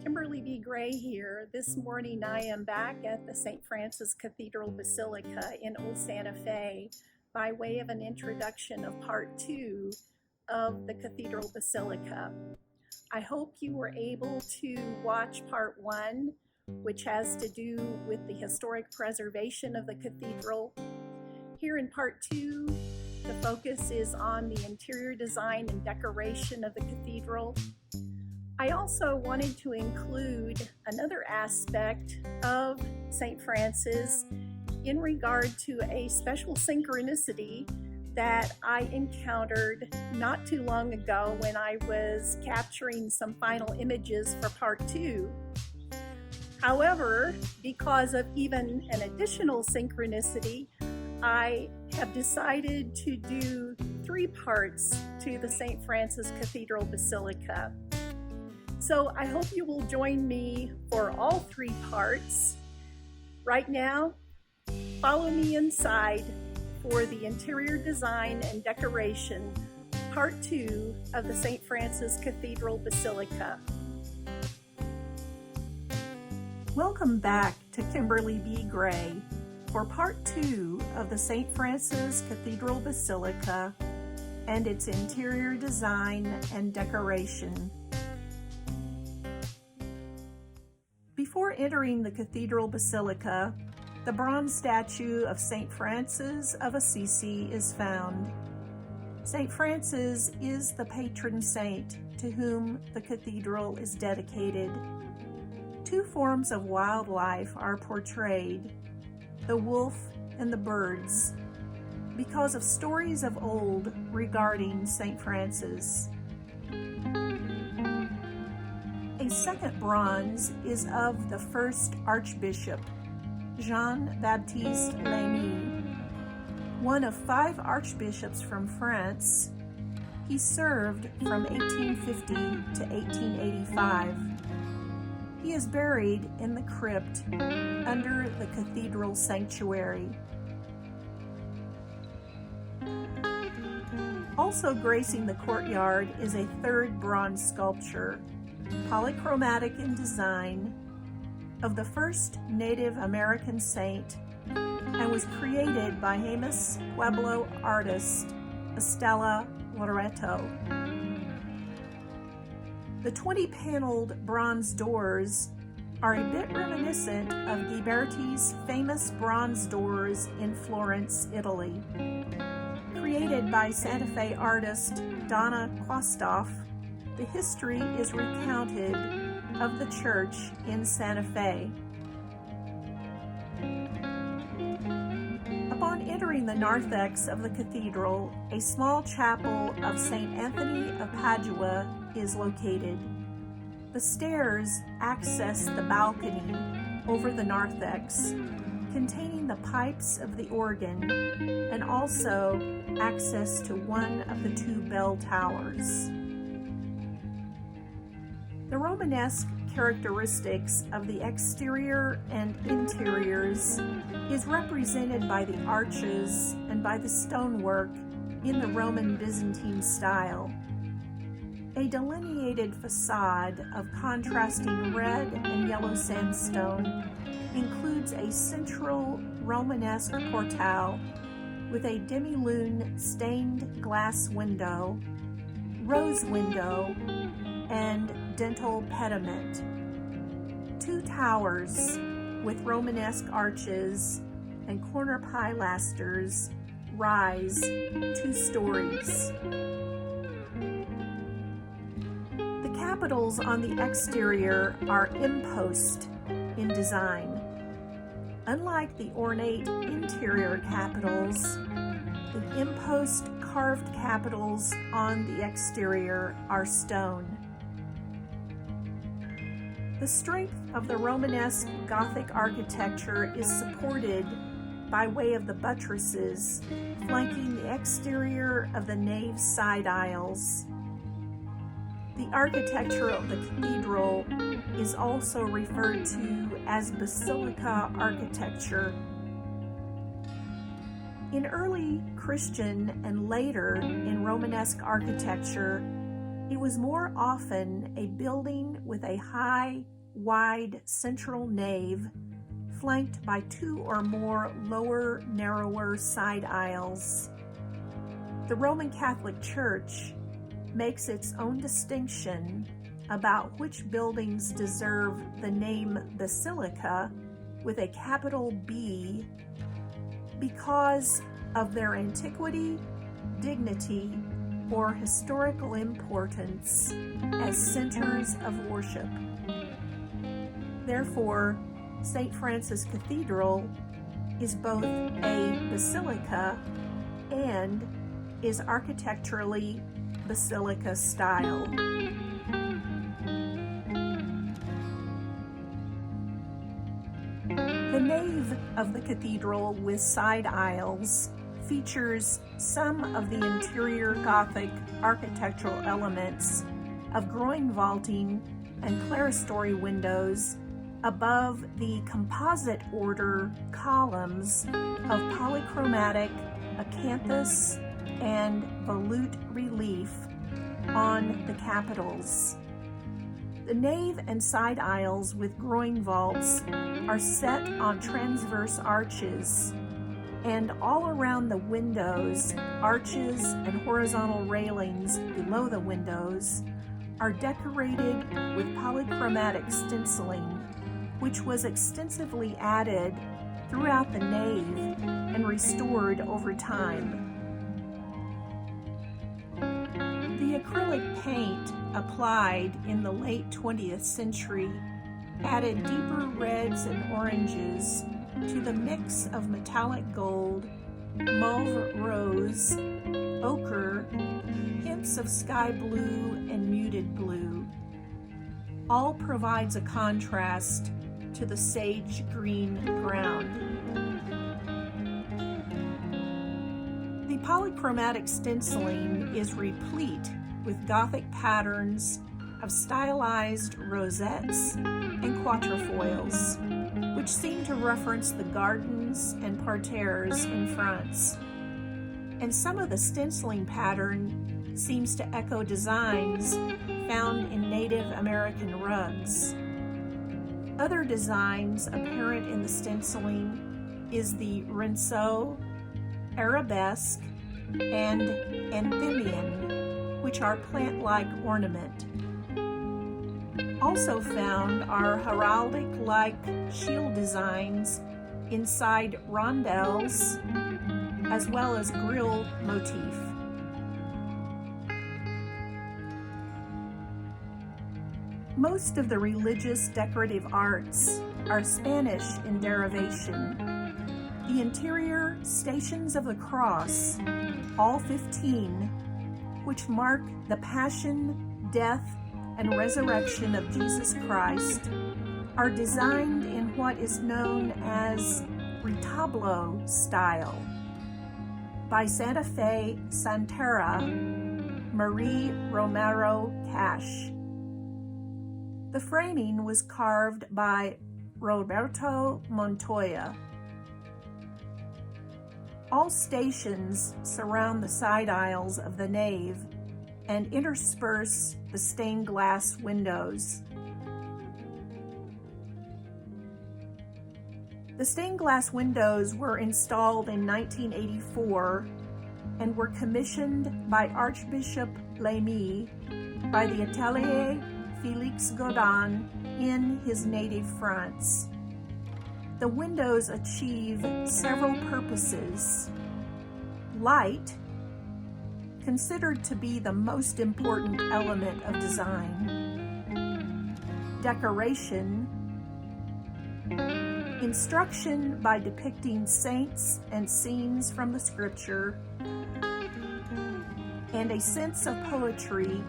Kimberly B. Gray here. This morning I am back at the St. Francis Cathedral Basilica in Old Santa Fe by way of an introduction of part 2 of the Cathedral Basilica. I hope you were able to watch part 1, which has to do with the historic preservation of the cathedral. Here in part 2, the focus is on the interior design and decoration of the cathedral. I also wanted to include another aspect of St. Francis in regard to a special synchronicity that I encountered not too long ago when I was capturing some final images for part 2. However, because of even an additional synchronicity, I have decided to do 3 parts to the St. Francis Cathedral Basilica. So I hope you will join me for all 3 parts. Right now, follow me inside for the interior design and decoration, part 2 of the St. Francis Cathedral Basilica. Welcome back to Kimberly B. Gray for part 2 of the St. Francis Cathedral Basilica and its interior design and decoration. Before entering the Cathedral Basilica, the bronze statue of St. Francis of Assisi is found. St. Francis is the patron saint to whom the cathedral is dedicated. 2 forms of wildlife are portrayed, the wolf and the birds, because of stories of old regarding St. Francis. A second bronze is of the first Archbishop, Jean-Baptiste Lémy, one of 5 archbishops from France. He served from 1850 to 1885. He is buried in the crypt under the cathedral sanctuary. Also gracing the courtyard is a 3rd bronze sculpture, polychromatic in design, of the first Native American saint, and was created by Jemez Pueblo artist Estela Loreto. The 20-paneled bronze doors are a bit reminiscent of Ghiberti's famous bronze doors in Florence, Italy. Created by Santa Fe artist Donna Quastoff, the history is recounted of the church in Santa Fe. Upon entering the narthex of the cathedral, a small chapel of St. Anthony of Padua is located. The stairs access the balcony over the narthex, containing the pipes of the organ, and also access to one of the 2 bell towers. The Romanesque characteristics of the exterior and interiors is represented by the arches and by the stonework in the Roman Byzantine style. A delineated facade of contrasting red and yellow sandstone includes a central Romanesque portal with a demi-lune stained glass window, rose window, and dentil pediment. 2 towers with Romanesque arches and corner pilasters rise 2 stories. The capitals on the exterior are impost in design. Unlike the ornate interior capitals, the impost carved capitals on the exterior are stone. The strength of the Romanesque Gothic architecture is supported by way of the buttresses flanking the exterior of the nave's side aisles. The architecture of the cathedral is also referred to as basilica architecture. In early Christian and later in Romanesque architecture, it was more often a building with a high wide central nave flanked by 2 or more lower, narrower side aisles. The Roman Catholic Church makes its own distinction about which buildings deserve the name Basilica with a capital B because of their antiquity, dignity, or historical importance as centers of worship. Therefore, St. Francis Cathedral is both a basilica and is architecturally basilica style. The nave of the cathedral with side aisles features some of the interior Gothic architectural elements of groin vaulting and clerestory windows above the composite order columns of polychromatic acanthus and volute relief on the capitals. The nave and side aisles with groin vaults are set on transverse arches, and all around the windows, arches and horizontal railings below the windows are decorated with polychromatic stenciling, which was extensively added throughout the nave and restored over time. The acrylic paint applied in the late 20th century added deeper reds and oranges to the mix of metallic gold, mauve rose, ochre, hints of sky blue and muted blue. All provides a contrast to the sage green ground. The polychromatic stenciling is replete with Gothic patterns of stylized rosettes and quatrefoils, which seem to reference the gardens and parterres in France. And some of the stenciling pattern seems to echo designs found in Native American rugs. Other designs apparent in the stenciling is the rinceau, arabesque, and endymion, which are plant-like ornament. Also found are heraldic-like shield designs inside rondelles, as well as grille motif. Most of the religious decorative arts are Spanish in derivation. The interior Stations of the Cross, all 15, which mark the passion, death, and resurrection of Jesus Christ, are designed in what is known as retablo style by Santa Fe Santera Marie Romero Cash. The framing was carved by Roberto Montoya. All stations surround the side aisles of the nave and intersperse the stained glass windows. The stained glass windows were installed in 1984 and were commissioned by Archbishop Lamy by the Atelier Félix Godin in his native France. The windows achieve several purposes. Light, considered to be the most important element of design. Decoration, instruction by depicting saints and scenes from the scripture, and a sense of poetry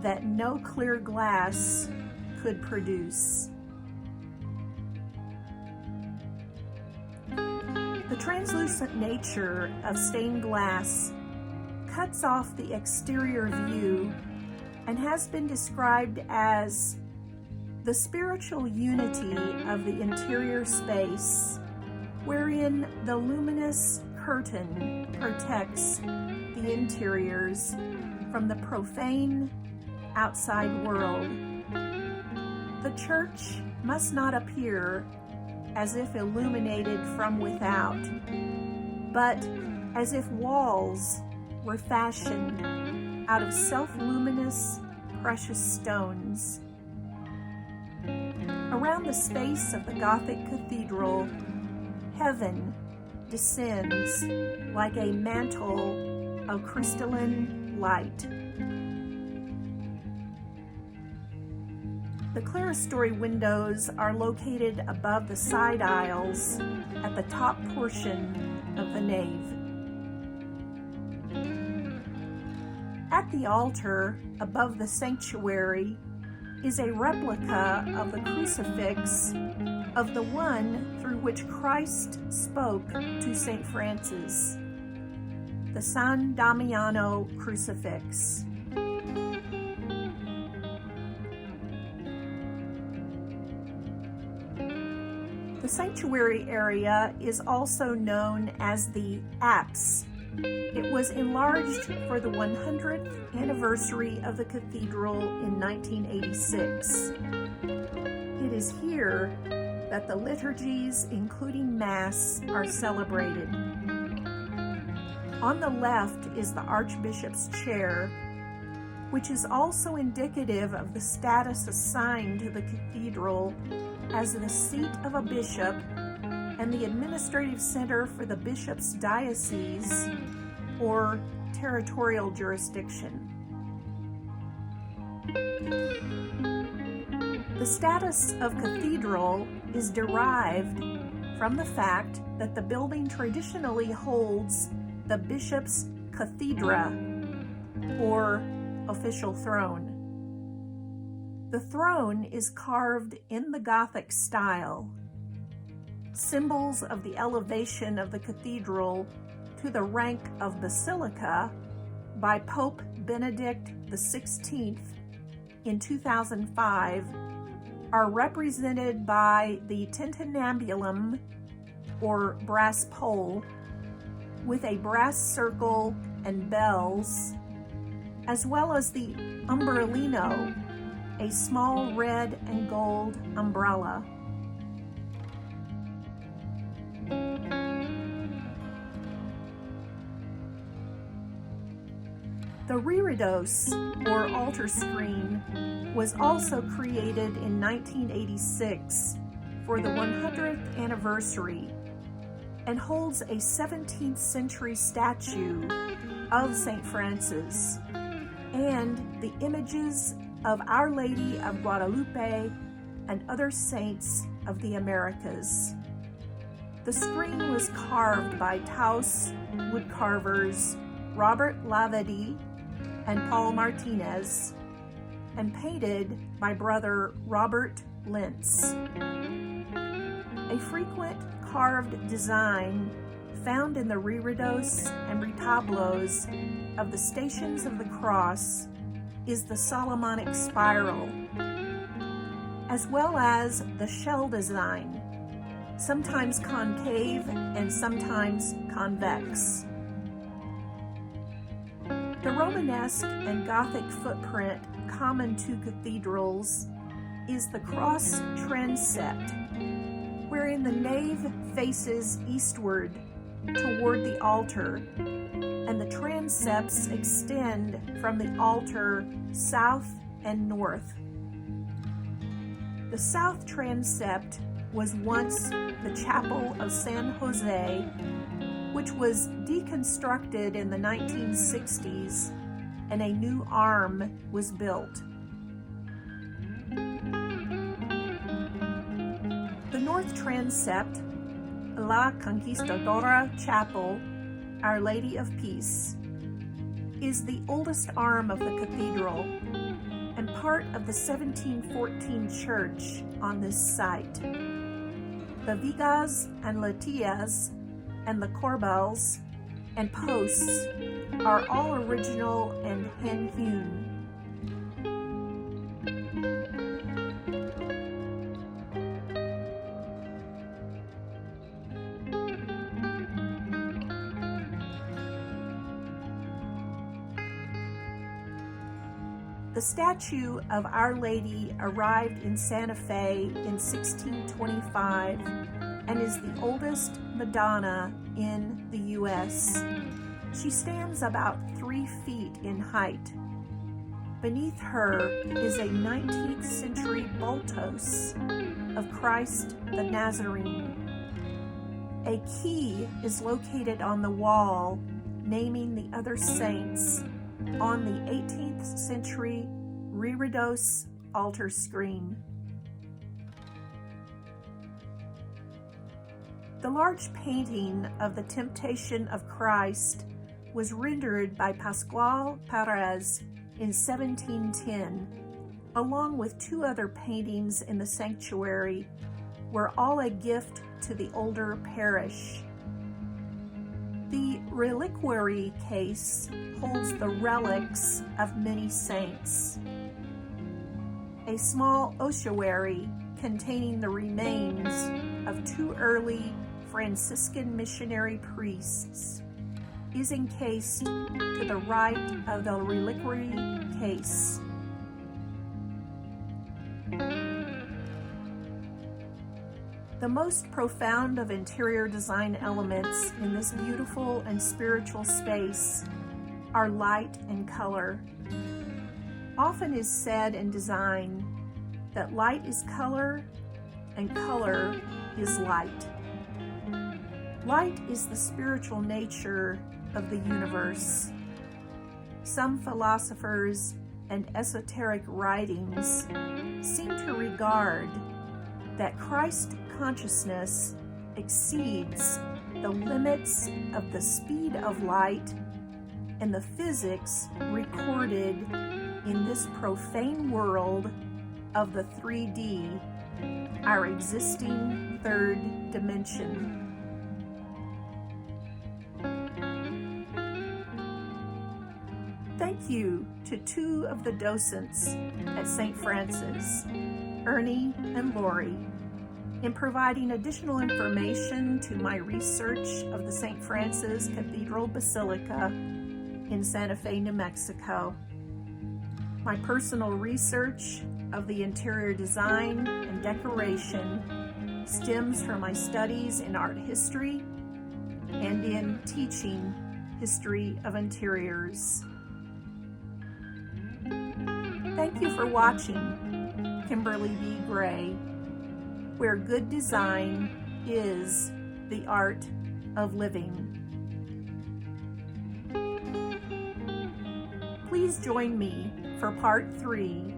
that no clear glass could produce. The translucent nature of stained glass cuts off the exterior view and has been described as the spiritual unity of the interior space, wherein the luminous curtain protects the interiors from the profane outside world. The church must not appear as if illuminated from without, but as if walls were fashioned out of self-luminous precious stones. Around the space of the Gothic cathedral, heaven descends like a mantle of crystalline light. The clerestory windows are located above the side aisles at the top portion of the nave. At the altar above the sanctuary is a replica of the crucifix of the one through which Christ spoke to St. Francis, the San Damiano crucifix. The sanctuary area is also known as the apse. It was enlarged for the 100th anniversary of the cathedral in 1986. It is here that the liturgies, including Mass, are celebrated. On the left is the Archbishop's chair, which is also indicative of the status assigned to the cathedral as the seat of a bishop and the administrative center for the bishop's diocese or territorial jurisdiction. The status of cathedral is derived from the fact that the building traditionally holds the bishop's cathedra, or official throne. The throne is carved in the Gothic style, symbols of the elevation of the cathedral to the rank of basilica by Pope Benedict XVI in 2005 are represented by the tintinnabulum, or brass pole, with a brass circle and bells, as well as the umbrellino, a small red and gold umbrella. The reredos, or altar screen, was also created in 1986 for the 100th anniversary and holds a 17th century statue of St. Francis and the images of Our Lady of Guadalupe and other saints of the Americas. The screen was carved by Taos woodcarvers Robert Lavedy and Paul Martinez, and painted by brother Robert Lentz. A frequent carved design found in the reredos and retablos of the Stations of the Cross is the Solomonic spiral, as well as the shell design, sometimes concave and sometimes convex. The Romanesque and Gothic footprint common to cathedrals is the cross transept, wherein the nave faces eastward toward the altar, and the transepts extend from the altar south and north. The south transept was once the Chapel of San Jose, which was deconstructed in the 1960s, and a new arm was built. The north transept, La Conquistadora Chapel, Our Lady of Peace, is the oldest arm of the cathedral and part of the 1714 church on this site. The vigas and latias and the corbels and posts are all original and hand-hewn. The statue of Our Lady arrived in Santa Fe in 1625 and is the oldest Madonna in the U.S. She stands about 3 feet in height. Beneath her is a 19th century Bultos of Christ the Nazarene. A key is located on the wall naming the other saints on the 18th century reredos altar screen. The large painting of the Temptation of Christ was rendered by Pascual Perez in 1710, along with 2 other paintings in the sanctuary, were all a gift to the older parish. The reliquary case holds the relics of many saints. A small ossuary containing the remains of 2 early Franciscan missionary priests is encased to the right of the reliquary case. The most profound of interior design elements in this beautiful and spiritual space are light and color. Often is said in design that light is color and color is light. Light is the spiritual nature of the universe. Some philosophers and esoteric writings seem to regard that Christ consciousness exceeds the limits of the speed of light and the physics recorded in this profane world of the 3D, our existing third dimension. Thank you to 2 of the docents at St. Francis, Ernie and Lori, in providing additional information to my research of the St. Francis Cathedral Basilica in Santa Fe, New Mexico. My personal research of the interior design and decoration stems from my studies in art history and in teaching history of interiors. Thank you for watching Kimberly B. Gray, where good design is the art of living. Please join me for part 3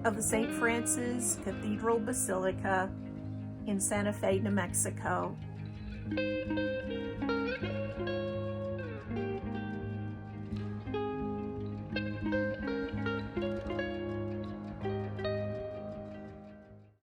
of the St. Francis Cathedral Basilica in Santa Fe, New Mexico.